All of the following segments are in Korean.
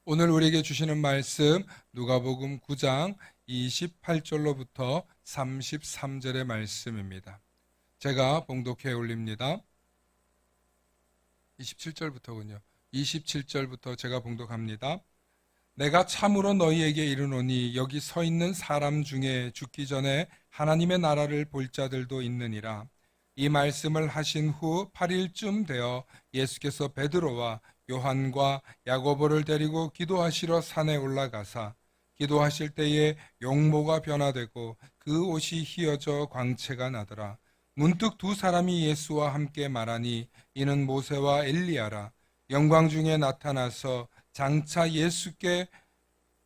오늘 우리에게 주시는 말씀 누가복음 9장 28절로부터 33절의 말씀입니다. 제가 봉독해 올립니다. 27절부터군요. 27절부터 제가 봉독합니다. 내가 참으로 너희에게 이르노니 여기 서 있는 사람 중에 죽기 전에 하나님의 나라를 볼 자들도 있느니라. 이 말씀을 하신 후 8일쯤 되어 예수께서 베드로와 요한과 야고보를 데리고 기도하시러 산에 올라가사 기도하실 때에 용모가 변화되고 그 옷이 휘어져 광채가 나더라. 문득 두 사람이 예수와 함께 말하니 이는 모세와 엘리야라. 영광 중에 나타나서 장차 예수께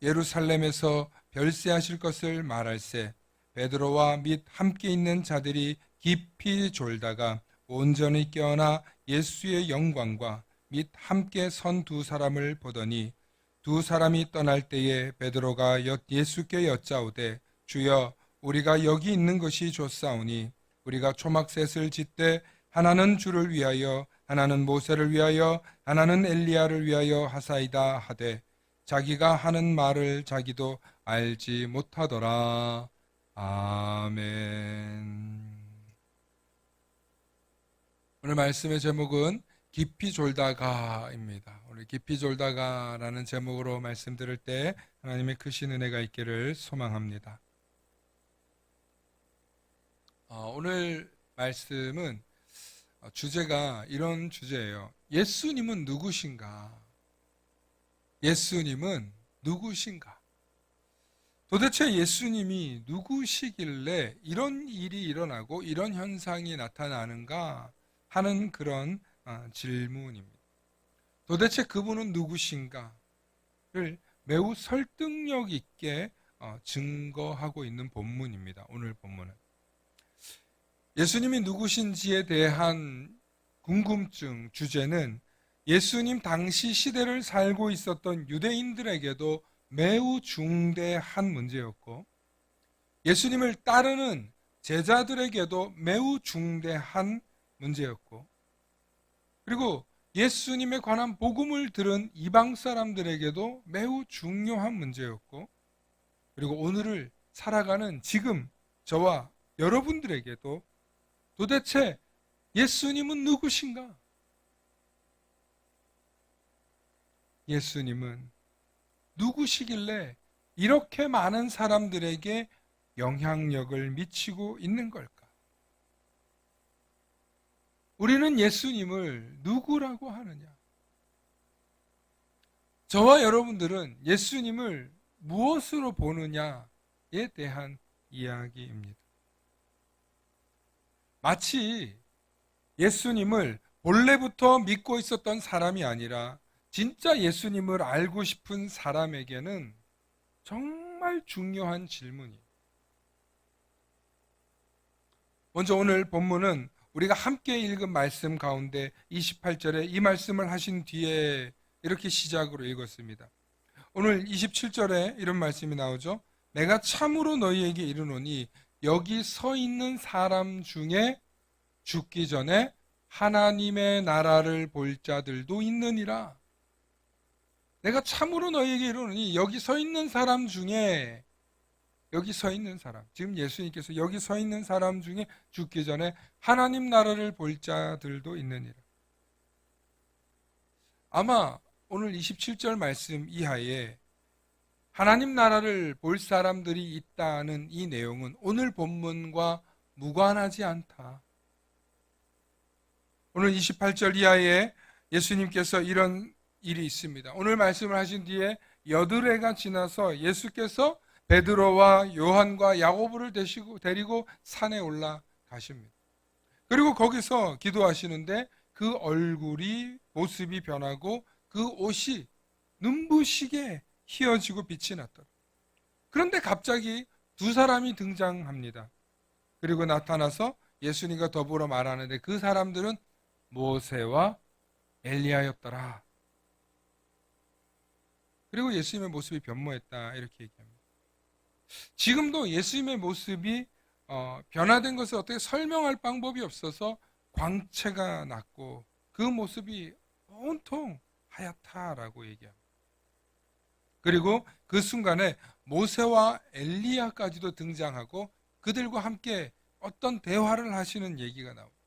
예루살렘에서 별세하실 것을 말할세. 베드로와 및 함께 있는 자들이 깊이 졸다가 온전히 깨어나 예수의 영광과 및 함께 선 두 사람을 보더니 두 사람이 떠날 때에 베드로가 예수께 여짜오되 주여 우리가 여기 있는 것이 좋사오니 우리가 초막셋을 짓되 하나는 주를 위하여 하나는 모세를 위하여 하나는 엘리야를 위하여 하사이다 하되 자기가 하는 말을 자기도 알지 못하더라. 아멘. 오늘 말씀의 제목은 깊이 졸다가입니다. 오늘 깊이 졸다가라는 제목으로 말씀 들을 때 하나님의 크신 은혜가 있기를 소망합니다. 오늘 말씀은 주제가 이런 주제예요. 예수님은 누구신가? 예수님은 누구신가? 도대체 예수님이 누구시길래 이런 일이 일어나고 이런 현상이 나타나는가 하는 그런 질문입니다. 도대체 그분은 누구신가를 매우 설득력 있게 증거하고 있는 본문입니다. 오늘 본문은. 예수님이 누구신지에 대한 궁금증 주제는 예수님 당시 시대를 살고 있었던 유대인들에게도 매우 중대한 문제였고 예수님을 따르는 제자들에게도 매우 중대한 문제였고 그리고 예수님에 관한 복음을 들은 이방 사람들에게도 매우 중요한 문제였고 그리고 오늘을 살아가는 지금 저와 여러분들에게도 도대체 예수님은 누구신가? 예수님은 누구시길래 이렇게 많은 사람들에게 영향력을 미치고 있는 걸까? 우리는 예수님을 누구라고 하느냐? 저와 여러분들은 예수님을 무엇으로 보느냐에 대한 이야기입니다. 마치 예수님을 본래부터 믿고 있었던 사람이 아니라 진짜 예수님을 알고 싶은 사람에게는 정말 중요한 질문이에요. 먼저 오늘 본문은 우리가 함께 읽은 말씀 가운데 28절에 이 말씀을 하신 뒤에 이렇게 시작으로 읽었습니다. 오늘 27절에 이런 말씀이 나오죠. 내가 참으로 너희에게 이르노니 여기 서 있는 사람 중에 죽기 전에 하나님의 나라를 볼 자들도 있느니라. 내가 참으로 너희에게 이르노니 여기 서 있는 사람 중에 여기 서 있는 사람, 지금 예수님께서 여기 서 있는 사람 중에 죽기 전에 하나님 나라를 볼 자들도 있느니라. 아마 오늘 27절 말씀 이하에 하나님 나라를 볼 사람들이 있다는 이 내용은 오늘 본문과 무관하지 않다. 오늘 28절 이하에 예수님께서 이런 일이 있습니다. 오늘 말씀을 하신 뒤에 여드레가 지나서 예수께서 베드로와 요한과 야고보를 데리고 산에 올라가십니다. 그리고 거기서 기도하시는데 그 얼굴이 모습이 변하고 그 옷이 눈부시게 휘어지고 빛이 났더라. 그런데 갑자기 두 사람이 등장합니다. 그리고 나타나서 예수님과 더불어 말하는데 그 사람들은 모세와 엘리야였더라. 그리고 예수님의 모습이 변모했다 이렇게 얘기합니다. 지금도 예수님의 모습이 변화된 것을 어떻게 설명할 방법이 없어서 광채가 났고 그 모습이 온통 하얗다라고 얘기합니다. 그리고 그 순간에 모세와 엘리야까지도 등장하고 그들과 함께 어떤 대화를 하시는 얘기가 나옵니다.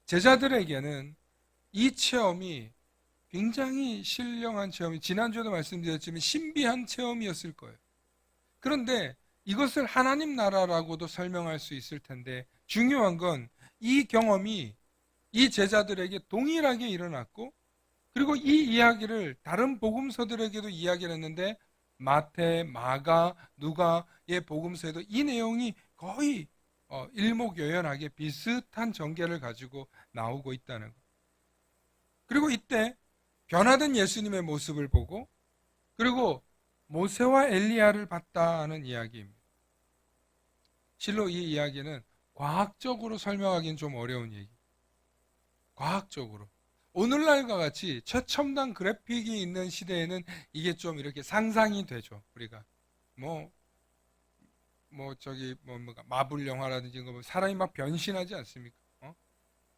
제자들에게는 이 체험이 굉장히 신령한 체험이, 지난주에도 말씀드렸지만 신비한 체험이었을 거예요. 그런데 이것을 하나님 나라라고도 설명할 수 있을 텐데, 중요한 건 이 경험이 이 제자들에게 동일하게 일어났고, 그리고 이 이야기를 다른 복음서들에게도 이야기를 했는데, 마태, 마가, 누가의 복음서에도 이 내용이 거의 일목요연하게 비슷한 전개를 가지고 나오고 있다는 것. 그리고 이때 변화된 예수님의 모습을 보고, 그리고 모세와 엘리야를 봤다는 이야기입니다. 실로 이 이야기는 과학적으로 설명하기는 좀 어려운 얘기. 과학적으로. 오늘날과 같이 최첨단 그래픽이 있는 시대에는 이게 좀 이렇게 상상이 되죠. 우리가 마블 영화라든지 사람이 막 변신하지 않습니까?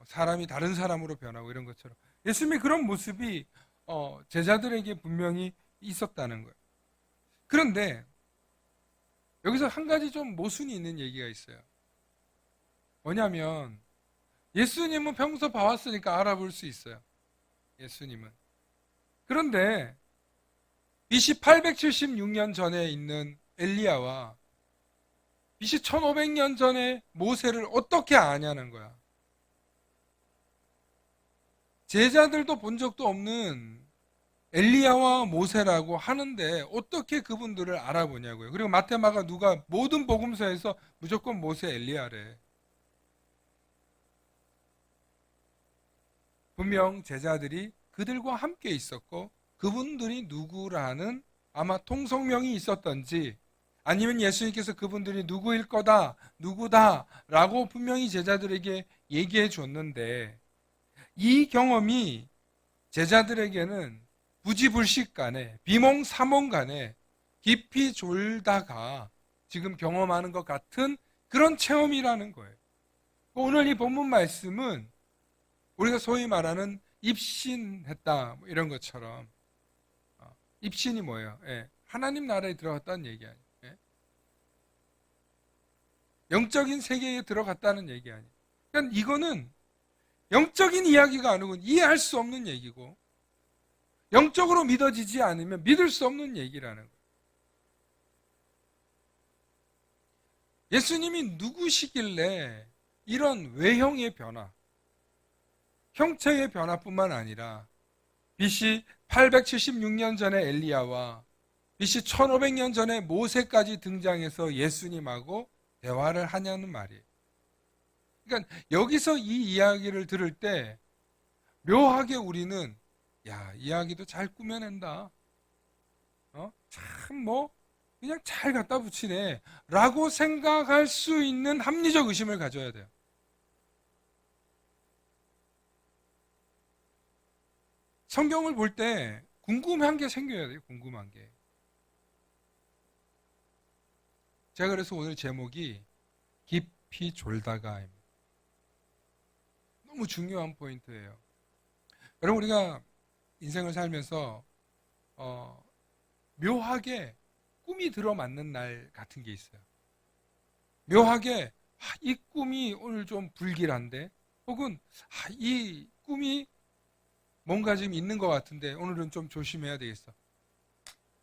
사람이 다른 사람으로 변하고 이런 것처럼 예수님의 그런 모습이 제자들에게 분명히 있었다는 거예요. 그런데 여기서 한 가지 좀 모순이 있는 얘기가 있어요. 뭐냐면 예수님은 평소 봐왔으니까 알아볼 수 있어요. 예수님은. 그런데 BC 876년 전에 있는 엘리야와 BC 1500년 전에 모세를 어떻게 아냐는 거야. 제자들도 본 적도 없는 엘리야와 모세라고 하는데 어떻게 그분들을 알아보냐고요. 그리고 마태, 마가, 누가 모든 복음서에서 무조건 모세, 엘리야래. 분명 제자들이 그들과 함께 있었고 그분들이 누구라는 아마 통성명이 있었던지, 아니면 예수님께서 그분들이 누구일 거다, 누구다 라고 분명히 제자들에게 얘기해 줬는데, 이 경험이 제자들에게는 부지불식간에 비몽사몽간에 깊이 졸다가 지금 경험하는 것 같은 그런 체험이라는 거예요. 오늘 이 본문 말씀은 우리가 소위 말하는 입신했다 이런 것처럼, 입신이 뭐예요? 하나님 나라에 들어갔다는 얘기 아니에요. 영적인 세계에 들어갔다는 얘기 아니에요. 그러니까 이거는 영적인 이야기가 아니고 이해할 수 없는 얘기고, 영적으로 믿어지지 않으면 믿을 수 없는 얘기라는 거예요. 예수님이 누구시길래 이런 외형의 변화, 형체의 변화뿐만 아니라 BC 876년 전에 엘리야와 BC 1500년 전에 모세까지 등장해서 예수님하고 대화를 하냐는 말이에요. 그러니까 여기서 이 이야기를 들을 때 묘하게 우리는 이야기도 잘 꾸며낸다. 참 그냥 잘 갖다 붙이네 라고 생각할 수 있는 합리적 의심을 가져야 돼요. 성경을 볼 때 궁금한 게 생겨야 돼요. 궁금한 게. 제가 그래서 오늘 제목이 깊이 졸다가입니다. 너무 중요한 포인트예요. 여러분, 우리가 인생을 살면서 묘하게 꿈이 들어맞는 날 같은 게 있어요. 묘하게 이 꿈이 오늘 좀 불길한데, 혹은 이 꿈이 뭔가 지금 있는 것 같은데 오늘은 좀 조심해야 되겠어.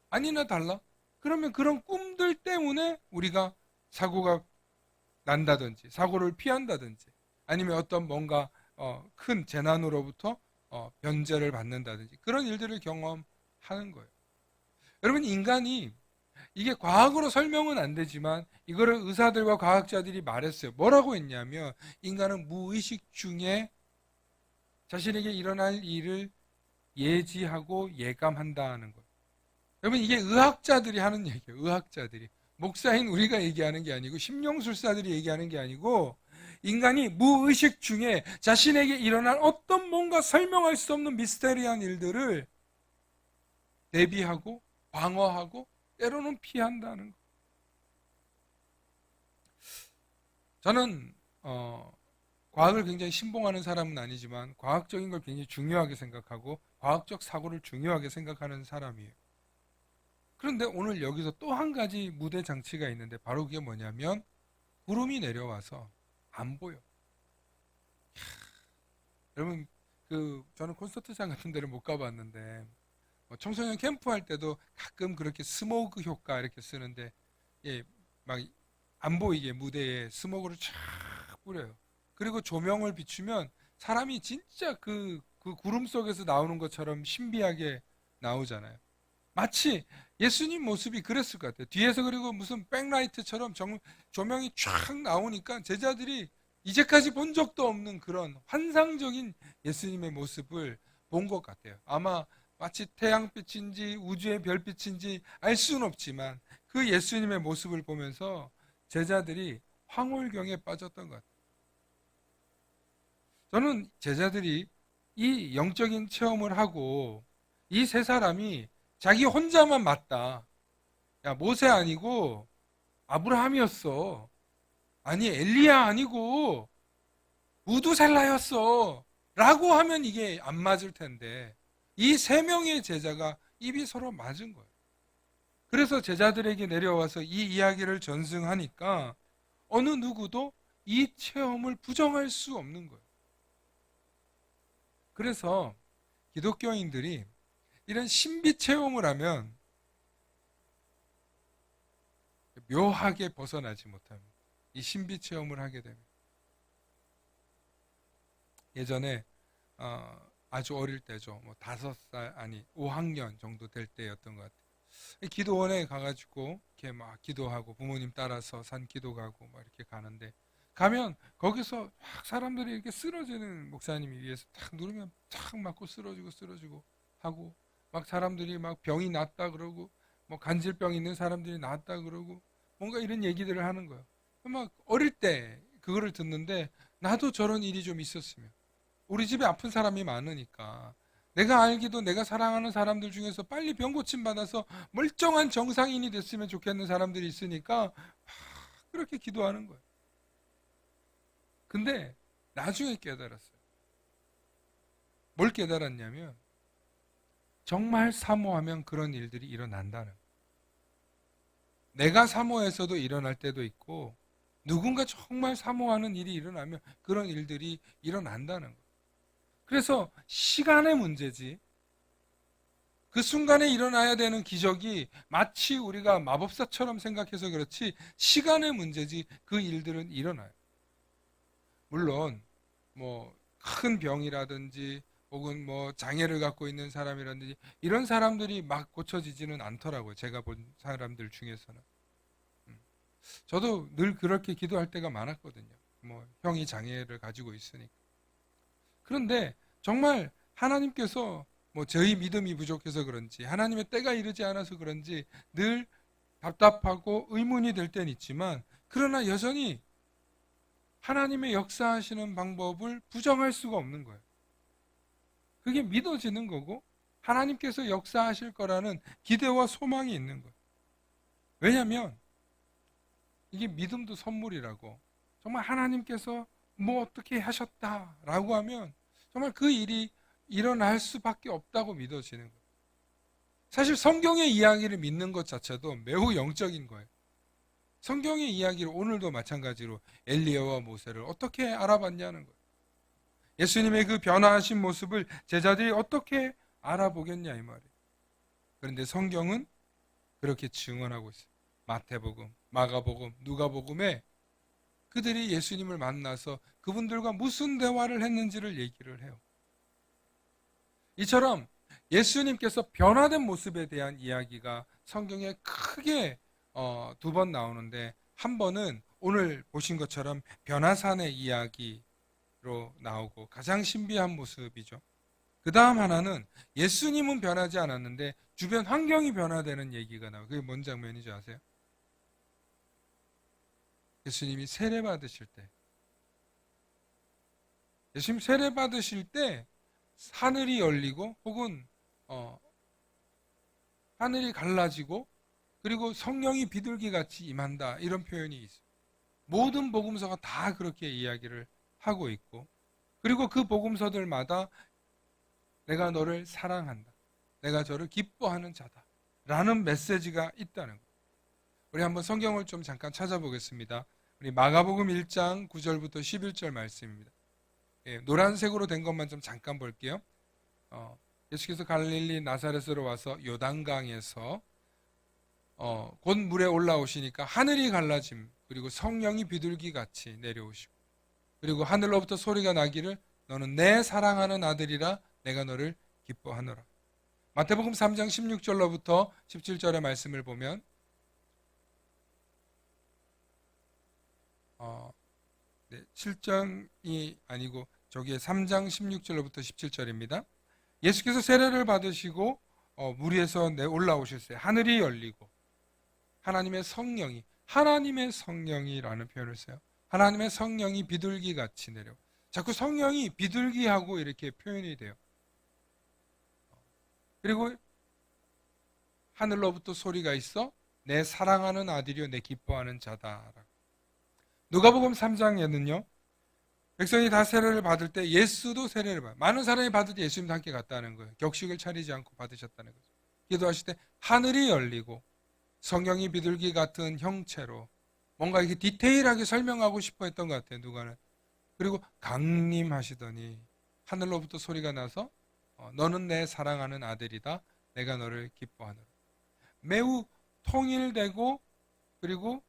아니나 달라? 그러면 그런 꿈들 때문에 우리가 사고가 난다든지 사고를 피한다든지, 아니면 어떤 뭔가 큰 재난으로부터 변제를 받는다든지 그런 일들을 경험하는 거예요. 여러분, 인간이 이게 과학으로 설명은 안 되지만 이거를 의사들과 과학자들이 말했어요. 뭐라고 했냐면 인간은 무의식 중에 자신에게 일어날 일을 예지하고 예감한다는 거예요. 여러분, 이게 의학자들이 하는 얘기예요. 의학자들이. 목사인 우리가 얘기하는 게 아니고 심령술사들이 얘기하는 게 아니고, 인간이 무의식 중에 자신에게 일어날 어떤 뭔가 설명할 수 없는 미스테리한 일들을 대비하고 방어하고 때로는 피한다는 거. 저는 과학을 굉장히 신봉하는 사람은 아니지만 과학적인 걸 굉장히 중요하게 생각하고 과학적 사고를 중요하게 생각하는 사람이에요. 그런데 오늘 여기서 또 한 가지 무대 장치가 있는데 바로 그게 뭐냐면 구름이 내려와서 안 보여. 여러분 저는 콘서트장 같은 데를 못 가봤는데 뭐 청소년 캠프 할 때도 가끔 그렇게 스모그 효과 이렇게 쓰는데 예, 막 안 보이게 무대에 스모그를 쫙 뿌려요. 그리고 조명을 비추면 사람이 진짜 그 구름 속에서 나오는 것처럼 신비하게 나오잖아요. 마치 예수님 모습이 그랬을 것 같아요. 뒤에서 그리고 무슨 백라이트처럼 조명이 쫙 나오니까 제자들이 이제까지 본 적도 없는 그런 환상적인 예수님의 모습을 본 것 같아요. 아마 마치 태양빛인지 우주의 별빛인지 알 수는 없지만 그 예수님의 모습을 보면서 제자들이 황홀경에 빠졌던 것 같아요. 저는 제자들이 이 영적인 체험을 하고 이 세 사람이 자기 혼자만 맞다. 야, 모세 아니고 아브라함이었어. 아니, 엘리야 아니고 우두셀라였어. 라고 하면 이게 안 맞을 텐데 이 세 명의 제자가 입이 서로 맞은 거예요. 그래서 제자들에게 내려와서 이 이야기를 전승하니까 어느 누구도 이 체험을 부정할 수 없는 거예요. 그래서 기독교인들이 이런 신비 체험을 하면 묘하게 벗어나지 못합니다. 이 신비 체험을 하게 되면 예전에 아주 어릴 때죠. 뭐 5살 아니 5학년 정도 될 때였던 것 같아요. 기도원에 가가지고 이렇게 막 기도하고 부모님 따라서 산 기도 가고 막 이렇게 가는데 가면 거기서 막 사람들이 이렇게 쓰러지는 목사님이 위에서 탁 누르면 탁 맞고 쓰러지고 하고 막 사람들이 막 병이 낫다 그러고 뭐 간질병 있는 사람들이 낫다 그러고 뭔가 이런 얘기들을 하는 거예요. 막 어릴 때 그거를 듣는데 나도 저런 일이 좀 있었으면 우리 집에 아픈 사람이 많으니까 내가 알기도 내가 사랑하는 사람들 중에서 빨리 병 고침 받아서 멀쩡한 정상인이 됐으면 좋겠는 사람들이 있으니까 그렇게 기도하는 거예요. 근데 나중에 깨달았어요. 뭘 깨달았냐면 정말 사모하면 그런 일들이 일어난다는 거예요. 내가 사모해서도 일어날 때도 있고 누군가 정말 사모하는 일이 일어나면 그런 일들이 일어난다는 거예요. 그래서 시간의 문제지 그 순간에 일어나야 되는 기적이 마치 우리가 마법사처럼 생각해서 그렇지 시간의 문제지 그 일들은 일어나요. 물론 뭐 큰 병이라든지 혹은 뭐 장애를 갖고 있는 사람이라든지 이런 사람들이 막 고쳐지지는 않더라고요. 제가 본 사람들 중에서는. 음. 저도 늘 그렇게 기도할 때가 많았거든요. 뭐 형이 장애를 가지고 있으니까. 그런데 정말 하나님께서 뭐 저희 믿음이 부족해서 그런지 하나님의 때가 이르지 않아서 그런지 늘 답답하고 의문이 될 때는 있지만 그러나 여전히 하나님의 역사하시는 방법을 부정할 수가 없는 거예요. 그게 믿어지는 거고 하나님께서 역사하실 거라는 기대와 소망이 있는 거예요. 왜냐하면 이게 믿음도 선물이라고 정말 하나님께서 뭐 어떻게 하셨다라고 하면 정말 그 일이 일어날 수밖에 없다고 믿어지는 거예요. 사실 성경의 이야기를 믿는 것 자체도 매우 영적인 거예요. 성경의 이야기를 오늘도 마찬가지로 엘리야와 모세를 어떻게 알아봤냐는 거예요. 예수님의 그 변화하신 모습을 제자들이 어떻게 알아보겠냐 이 말이에요. 그런데 성경은 그렇게 증언하고 있어요. 마태복음, 마가복음, 누가복음에 그들이 예수님을 만나서 그분들과 무슨 대화를 했는지를 얘기를 해요. 이처럼 예수님께서 변화된 모습에 대한 이야기가 성경에 크게 2번 나오는데 한 번은 오늘 보신 것처럼 변화산의 이야기로 나오고 가장 신비한 모습이죠. 그 다음 하나는 예수님은 변하지 않았는데 주변 환경이 변화되는 얘기가 나와요. 그게 뭔 장면인지 아세요? 예수님이 세례 받으실 때 예수님 세례 받으실 때 하늘이 열리고 혹은 하늘이 갈라지고 그리고 성령이 비둘기 같이 임한다 이런 표현이 있어요. 모든 복음서가 다 그렇게 이야기를 하고 있고 그리고 그 복음서들마다 내가 너를 사랑한다. 내가 저를 기뻐하는 자다. 라는 메시지가 있다는 거예요. 우리 한번 성경을 좀 잠깐 찾아보겠습니다. 우리 마가복음 1장 9절부터 11절 말씀입니다. 예, 노란색으로 된 것만 좀 잠깐 볼게요. 예수께서 갈릴리 나사렛으로 와서 요단강에서 곧 물에 올라오시니까 하늘이 갈라짐, 그리고 성령이 비둘기 같이 내려오시고, 그리고 하늘로부터 소리가 나기를 너는 내 사랑하는 아들이라 내가 너를 기뻐하노라. 마태복음 3장 16절로부터 17절의 말씀을 보면 7장이 아니고 저기에 3장 16절로부터 17절입니다. 예수께서 세례를 받으시고 물 위에서 올라오셨어요. 하늘이 열리고 하나님의 성령이라는 표현을 써요. 하나님의 성령이 비둘기 같이 내려. 자꾸 성령이 비둘기하고 이렇게 표현이 돼요. 그리고 하늘로부터 소리가 있어 내 사랑하는 아들이요 내 기뻐하는 자다. 누가복음 3장에는요. 백성이 다 세례를 받을 때 예수도 세례를 받아요. 많은 사람이 받을 때 예수님도 함께 갔다는 거예요. 격식을 차리지 않고 받으셨다는 거죠. 기도하실 때 하늘이 열리고 성령이 비둘기 같은 형체로 뭔가 이렇게 디테일하게 설명하고 싶어 했던 것 같아요. 누가는. 그리고 강림하시더니 하늘로부터 소리가 나서 너는 내 사랑하는 아들이다. 내가 너를 기뻐하노라. 매우 통일되고 그리고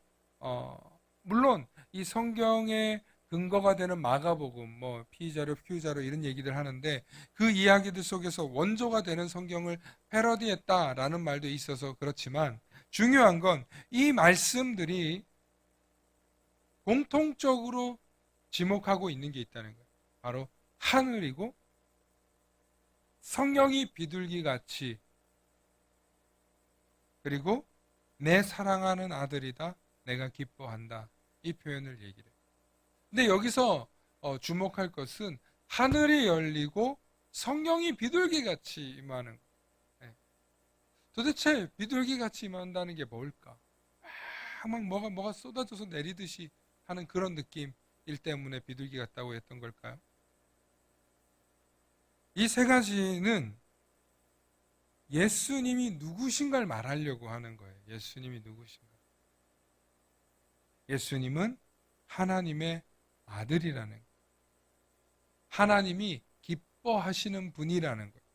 물론 이 성경의 근거가 되는 마가복음, P자료, Q자료 이런 얘기들 하는데 그 이야기들 속에서 원조가 되는 성경을 패러디했다라는 말도 있어서 그렇지만 중요한 건 이 말씀들이 공통적으로 지목하고 있는 게 있다는 거예요. 바로 하늘이고 성령이 비둘기같이 그리고 내 사랑하는 아들이다. 내가 기뻐한다. 이 표현을 얘기를 해요. 근데 여기서 주목할 것은 하늘이 열리고 성령이 비둘기같이 임하는 거예요. 네. 도대체 비둘기같이 임한다는 게 뭘까? 막 뭐가 쏟아져서 내리듯이 하는 그런 느낌일 때문에 비둘기 같다고 했던 걸까요? 이 세 가지는 예수님이 누구신가를 말하려고 하는 거예요. 예수님이 누구신가? 예수님은 하나님의 아들이라는 거예요. 하나님이 기뻐하시는 분이라는 거예요.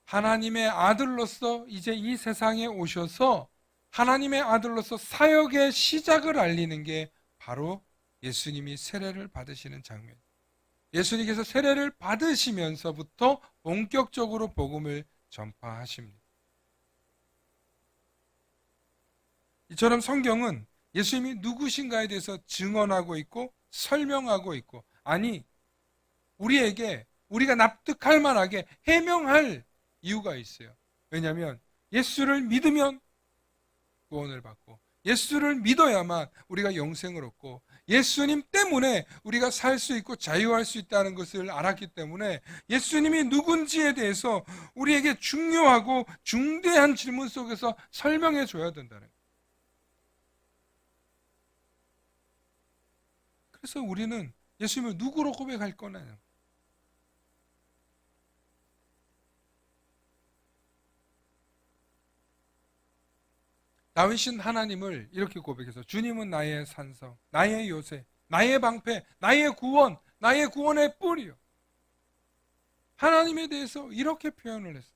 하나님의 아들로서 이제 이 세상에 오셔서 하나님의 아들로서 사역의 시작을 알리는 게 바로 예수님이 세례를 받으시는 장면이에요. 예수님께서 세례를 받으시면서부터 본격적으로 복음을 전파하십니다. 이처럼 성경은 예수님이 누구신가에 대해서 증언하고 있고 설명하고 있고, 아니 우리에게 우리가 납득할 만하게 해명할 이유가 있어요. 왜냐하면 예수를 믿으면 구원을 받고 예수를 믿어야만 우리가 영생을 얻고 예수님 때문에 우리가 살 수 있고 자유할 수 있다는 것을 알았기 때문에 예수님이 누군지에 대해서 우리에게 중요하고 중대한 질문 속에서 설명해 줘야 된다는 거예요. 그래서 우리는 예수님을 누구로 고백할 거냐는 다윗은 하나님을 이렇게 고백해서 주님은 나의 산성, 나의 요새, 나의 방패, 나의 구원, 나의 구원의 뿌리요. 하나님에 대해서 이렇게 표현을 했어요.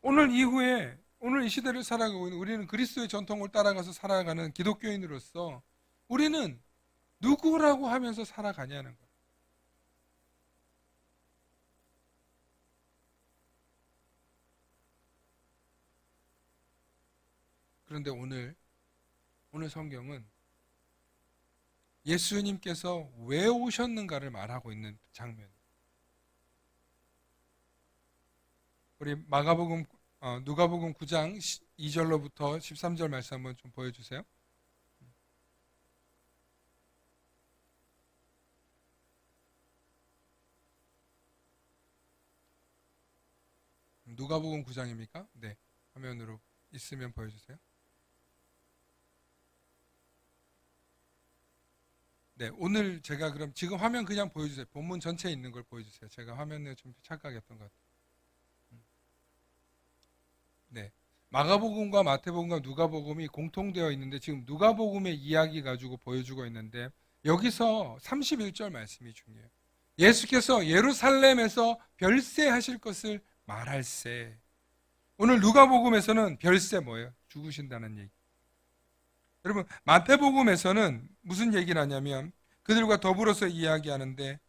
오늘 이후에 오늘 이 시대를 살아가고 있는 우리는 그리스도의 전통을 따라가서 살아가는 기독교인으로서 우리는 누구라고 하면서 살아가냐는 거예요. 그런데 오늘 성경은 예수님께서 왜 오셨는가를 말하고 있는 장면. 우리 누가복음 9장 2절로부터 13절 말씀 한번 좀 보여주세요. 누가복음 9장입니까? 네, 화면으로 있으면 보여주세요. 네, 오늘 제가 그럼 지금 화면 그냥 보여주세요. 본문 전체에 있는 걸 보여주세요. 제가 화면에 좀 착각했던 것 같아요. 네. 마가복음과 마태복음과 누가복음이 공통되어 있는데 지금 누가복음의 이야기 가지고 보여주고 있는데 여기서 31절 말씀이 중요해요. 예수께서 예루살렘에서 별세하실 것을 말할세. 오늘 누가복음에서는 별세 뭐예요? 죽으신다는 얘기. 여러분 마태복음에서는 무슨 얘기를 하냐면 그들과 더불어서 이야기하는데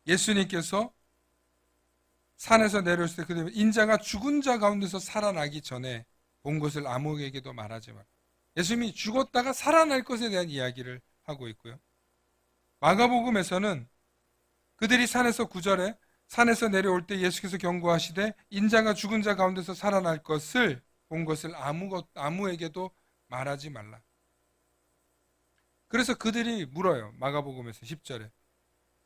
예수님께서 산에서 내려올 때 그들 인자가 죽은 자 가운데서 살아나기 전에 본 것을 아무에게도 말하지 말. 예수님이 죽었다가 살아날 것에 대한 이야기를 하고 있고요. 마가복음에서는 그들이 산에서 9절에 산에서 내려올 때 예수께서 경고하시되 인자가 죽은 자 가운데서 살아날 것을 본 것을 아무에게도 말하지 말라. 그래서 그들이 물어요. 마가복음에서 10절에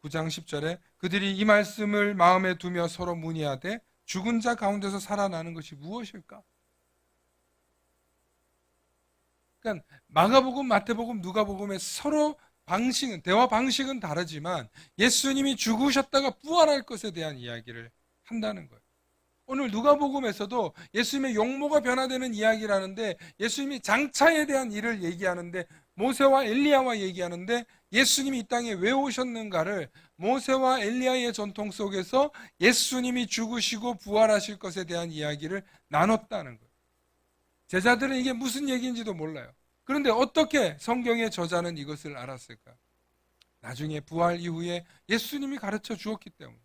9장 10절에 그들이 이 말씀을 마음에 두며 서로 문의하되 죽은 자 가운데서 살아나는 것이 무엇일까? 그러니까 마가복음, 마태복음, 누가복음의 서로 방식은 대화 방식은 다르지만 예수님이 죽으셨다가 부활할 것에 대한 이야기를 한다는 거예요. 오늘 누가복음에서도 예수님의 용모가 변화되는 이야기를 하는데 예수님이 장차에 대한 일을 얘기하는데 모세와 엘리야와 얘기하는데 예수님이 이 땅에 왜 오셨는가를 모세와 엘리야의 전통 속에서 예수님이 죽으시고 부활하실 것에 대한 이야기를 나눴다는 거예요. 제자들은 이게 무슨 얘기인지도 몰라요. 그런데 어떻게 성경의 저자는 이것을 알았을까? 나중에 부활 이후에 예수님이 가르쳐 주었기 때문에.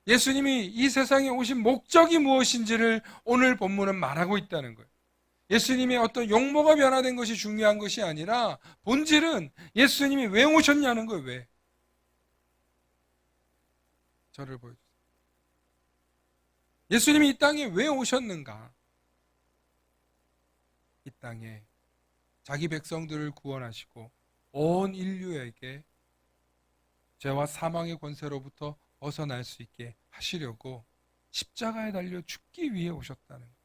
예수님이 이 세상에 오신 목적이 무엇인지를 오늘 본문은 말하고 있다는 거예요. 예수님의 어떤 용모가 변화된 것이 중요한 것이 아니라 본질은 예수님이 왜 오셨냐는 거예요. 왜? 저를 보여주세요. 예수님이 이 땅에 왜 오셨는가? 이 땅에 자기 백성들을 구원하시고 온 인류에게 죄와 사망의 권세로부터 벗어날 수 있게 하시려고 십자가에 달려 죽기 위해 오셨다는 거예요.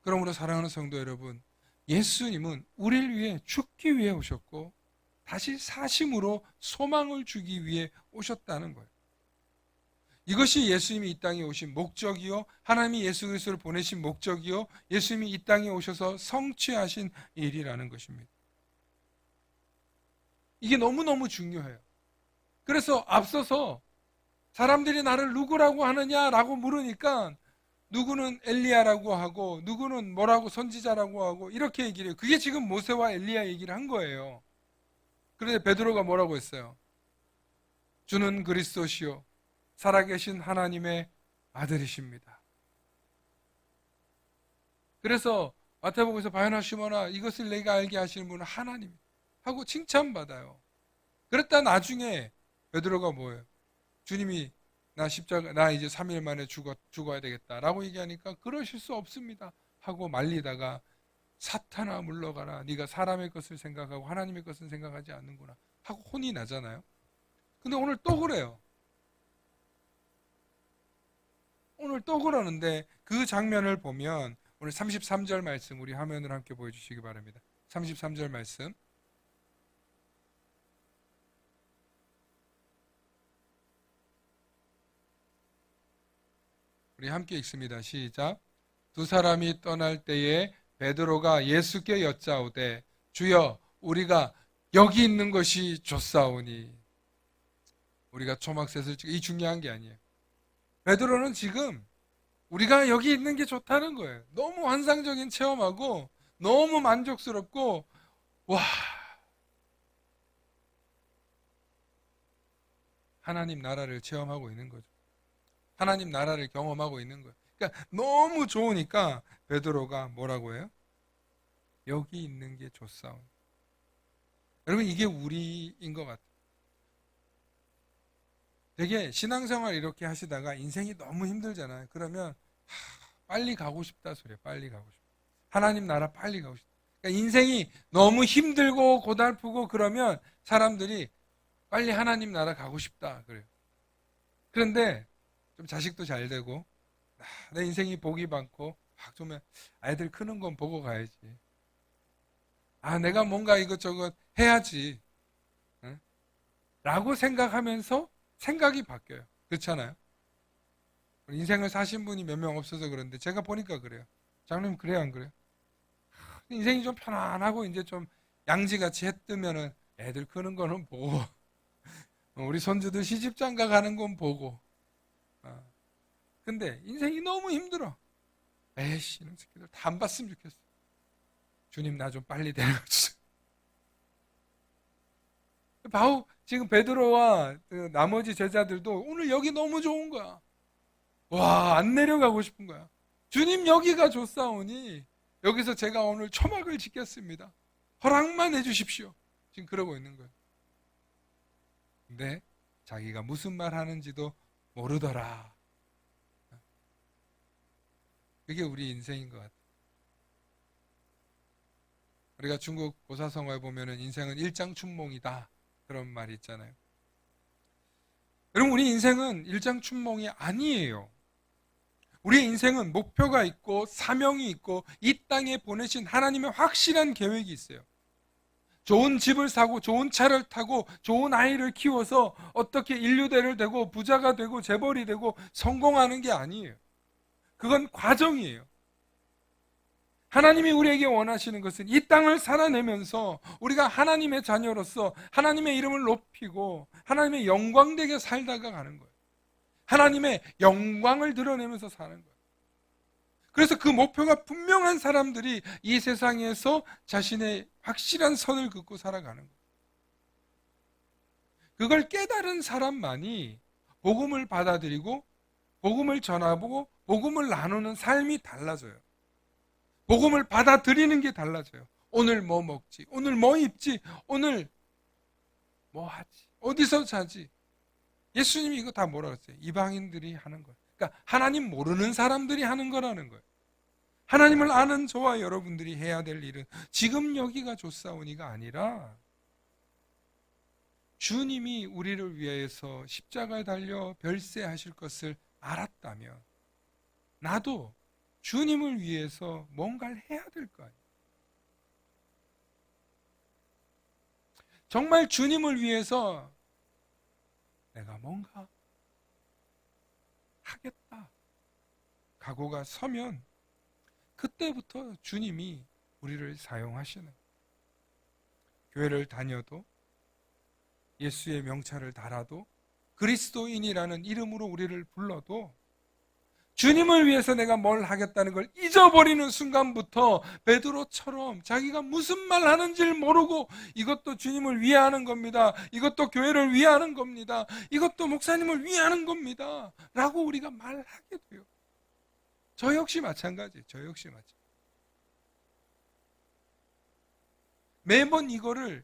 그러므로 사랑하는 성도 여러분, 예수님은 우리를 위해 죽기 위해 오셨고 다시 사심으로 소망을 주기 위해 오셨다는 거예요. 이것이 예수님이 이 땅에 오신 목적이요, 하나님이 예수 그리스도를 보내신 목적이요, 예수님이 이 땅에 오셔서 성취하신 일이라는 것입니다. 이게 너무너무 중요해요. 그래서 앞서서 사람들이 나를 누구라고 하느냐라고 물으니까 누구는 엘리야라고 하고 누구는 뭐라고 선지자라고 하고 이렇게 얘기를 해요. 그게 지금 모세와 엘리야 얘기를 한 거예요. 그런데 베드로가 뭐라고 했어요? 주는 그리스도시요 살아계신 하나님의 아들이십니다. 그래서 마태복음에서 바요나 시모나 이것을 내가 알게 하시는 분은 하나님 하고 칭찬받아요. 그랬다 나중에 베드로가 뭐예요? 주님이 나 이제 3일 만에 죽어야 되겠다라고 얘기하니까 그러실 수 없습니다 하고 말리다가 사탄아 물러가라, 네가 사람의 것을 생각하고 하나님의 것은 생각하지 않는구나 하고 혼이 나잖아요. 근데 오늘 또 그래요. 오늘 또 그러는데 그 장면을 보면 오늘 33절 말씀 우리 화면을 함께 보여주시기 바랍니다. 33절 말씀 우리 함께 읽습니다. 시작. 두 사람이 떠날 때에 베드로가 예수께 여짜오되 주여 우리가 여기 있는 것이 좋사오니. 우리가 초막셋을 찍고 이 중요한 게 아니에요. 베드로는 지금 우리가 여기 있는 게 좋다는 거예요. 너무 환상적인 체험하고 너무 만족스럽고 와 하나님 나라를 체험하고 있는 거죠. 하나님 나라를 경험하고 있는 거예요. 그러니까 너무 좋으니까 베드로가 뭐라고 해요? 여기 있는 게 좋사오니. 여러분 이게 우리인 것 같아요. 되게 신앙생활 이렇게 하시다가 인생이 너무 힘들잖아요. 그러면 빨리 가고 싶다 소리예요. 빨리 가고 싶다. 하나님 나라 빨리 가고 싶다. 그러니까 인생이 너무 힘들고 고달프고 그러면 사람들이 빨리 하나님 나라 가고 싶다 그래요. 그런데 좀 자식도 잘 되고 내 인생이 복이 많고 좀 아이들 크는 건 보고 가야지. 내가 뭔가 이것저것 해야지. 응? 라고 생각하면서 생각이 바뀌어요. 그렇잖아요. 인생을 사신 분이 몇 명 없어서 그런데 제가 보니까 그래요. 장로님 그래요, 안 그래요? 인생이 좀 편안하고 이제 좀 양지같이 해 뜨면은 애들 크는 거는 보고 우리 손주들 시집장가 가는 건 보고 근데 인생이 너무 힘들어. 에이씨 이런 새끼들 다 안 봤으면 좋겠어. 주님 나 좀 빨리 데려가 주세요. 바로 지금 베드로와 그 나머지 제자들도 오늘 여기 너무 좋은 거야. 와, 안 내려가고 싶은 거야. 주님 여기가 좋사오니 여기서 제가 오늘 초막을 짓겠습니다. 허락만 해주십시오. 지금 그러고 있는 거예요. 근데 자기가 무슨 말 하는지도 모르더라. 그게 우리 인생인 것 같아요. 우리가 중국 고사성어에 보면은 인생은 일장춘몽이다. 그런 말이 있잖아요. 여러분, 우리 인생은 일장춘몽이 아니에요. 우리의 인생은 목표가 있고 사명이 있고 이 땅에 보내신 하나님의 확실한 계획이 있어요. 좋은 집을 사고 좋은 차를 타고 좋은 아이를 키워서 어떻게 인류대를 되고 부자가 되고 재벌이 되고 성공하는 게 아니에요. 그건 과정이에요. 하나님이 우리에게 원하시는 것은 이 땅을 살아내면서 우리가 하나님의 자녀로서 하나님의 이름을 높이고 하나님의 영광되게 살다가 가는 거예요. 하나님의 영광을 드러내면서 사는 거예요. 그래서 그 목표가 분명한 사람들이 이 세상에서 자신의 확실한 선을 긋고 살아가는 거예요. 그걸 깨달은 사람만이 복음을 받아들이고 복음을 전하고 복음을 나누는 삶이 달라져요. 복음을 받아들이는 게 달라져요. 오늘 뭐 먹지? 오늘 뭐 입지? 오늘 뭐 하지? 어디서 자지? 예수님이 이거 다 뭐라 그랬어요? 이방인들이 하는 거예요. 그러니까 하나님 모르는 사람들이 하는 거라는 거예요. 하나님을 아는 저와 여러분들이 해야 될 일은 지금 여기가 좋사오니가 아니라 주님이 우리를 위해서 십자가에 달려 별세하실 것을 알았다면 나도 주님을 위해서 뭔가를 해야 될 거 아니에요. 정말 주님을 위해서 내가 뭔가 하겠다 각오가 서면 그때부터 주님이 우리를 사용하시는, 교회를 다녀도 예수의 명찰을 달아도 그리스도인이라는 이름으로 우리를 불러도 주님을 위해서 내가 뭘 하겠다는 걸 잊어버리는 순간부터 베드로처럼 자기가 무슨 말 하는지를 모르고 이것도 주님을 위하는 겁니다. 이것도 교회를 위하는 겁니다. 이것도 목사님을 위하는 겁니다. 라고 우리가 말하게 돼요. 저 역시 마찬가지예요. 저 역시 마찬가지. 매번 이거를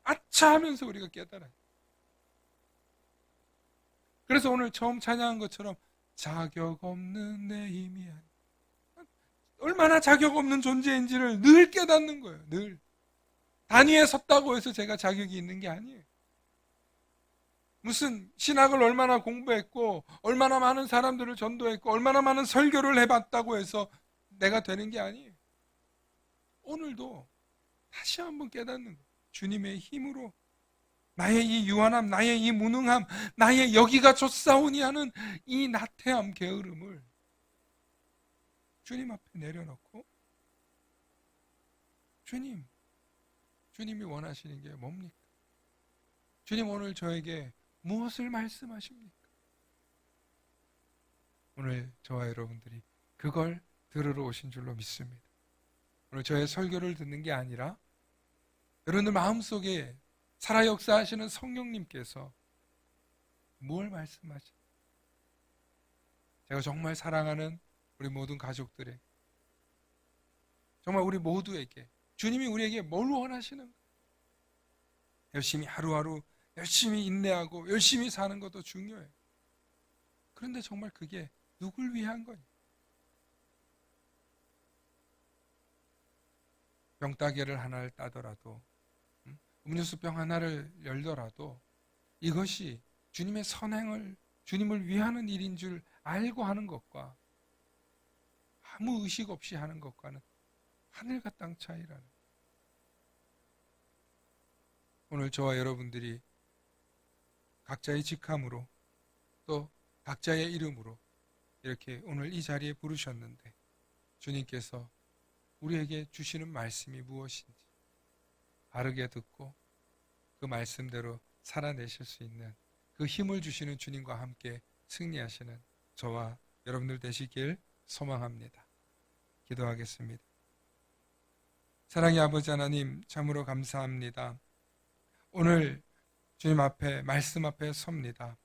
아차 하면서 우리가 깨달아요. 그래서 오늘 처음 찬양한 것처럼 자격 없는 내 힘이 아니야. 얼마나 자격 없는 존재인지를 늘 깨닫는 거예요. 늘. 단위에 섰다고 해서 제가 자격이 있는 게 아니에요. 무슨 신학을 얼마나 공부했고 얼마나 많은 사람들을 전도했고 얼마나 많은 설교를 해봤다고 해서 내가 되는 게 아니에요. 오늘도 다시 한번 깨닫는 거예요. 주님의 힘으로 나의 이 유한함, 나의 이 무능함, 나의 여기가 좋사오니 하는 이 나태함, 게으름을 주님 앞에 내려놓고 주님이 원하시는 게 뭡니까? 주님 오늘 저에게 무엇을 말씀하십니까? 오늘 저와 여러분들이 그걸 들으러 오신 줄로 믿습니다. 오늘 저의 설교를 듣는 게 아니라 여러분들 마음속에 살아 역사하시는 성령님께서 뭘 말씀하시? 제가 정말 사랑하는 우리 모든 가족들에게, 정말 우리 모두에게 주님이 우리에게 뭘 원하시는가? 열심히 하루하루 열심히 인내하고 열심히 사는 것도 중요해요. 그런데 정말 그게 누굴 위한 거냐? 병따개를 하나를 따더라도 음료수병 하나를 열더라도 이것이 주님의 선행을 주님을 위하는 일인 줄 알고 하는 것과 아무 의식 없이 하는 것과는 하늘과 땅 차이라는. 오늘 저와 여러분들이 각자의 직함으로 또 각자의 이름으로 이렇게 오늘 이 자리에 부르셨는데 주님께서 우리에게 주시는 말씀이 무엇인지 바르게 듣고 그 말씀대로 살아내실 수 있는 그 힘을 주시는 주님과 함께 승리하시는 저와 여러분들 되시길 소망합니다. 기도하겠습니다. 사랑의 아버지 하나님, 참으로 감사합니다. 오늘 주님 앞에, 말씀 앞에 섭니다.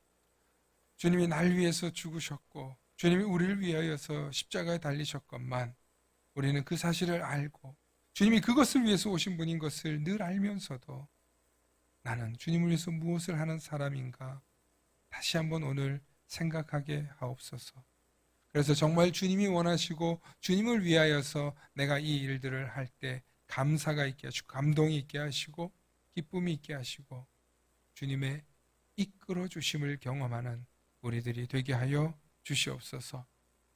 주님이 날 위해서 죽으셨고 주님이 우리를 위하여서 십자가에 달리셨건만 우리는 그 사실을 알고 주님이 그것을 위해서 오신 분인 것을 늘 알면서도 나는 주님을 위해서 무엇을 하는 사람인가 다시 한번 오늘 생각하게 하옵소서. 그래서 정말 주님이 원하시고 주님을 위하여서 내가 이 일들을 할 때 감사가 있게 하시고 감동이 있게 하시고 기쁨이 있게 하시고 주님의 이끌어 주심을 경험하는 우리들이 되게 하여 주시옵소서.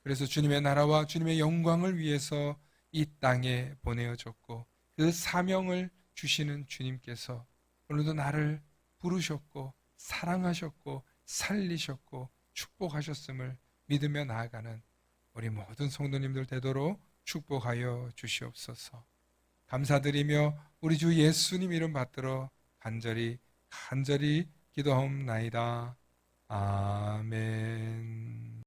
그래서 주님의 나라와 주님의 영광을 위해서 이 땅에 보내어졌고 그 사명을 주시는 주님께서 오늘도 나를 부르셨고 사랑하셨고 살리셨고 축복하셨음을 믿으며 나아가는 우리 모든 성도님들 되도록 축복하여 주시옵소서. 감사드리며 우리 주 예수님 이름 받들어 간절히 기도하옵나이다. 아멘.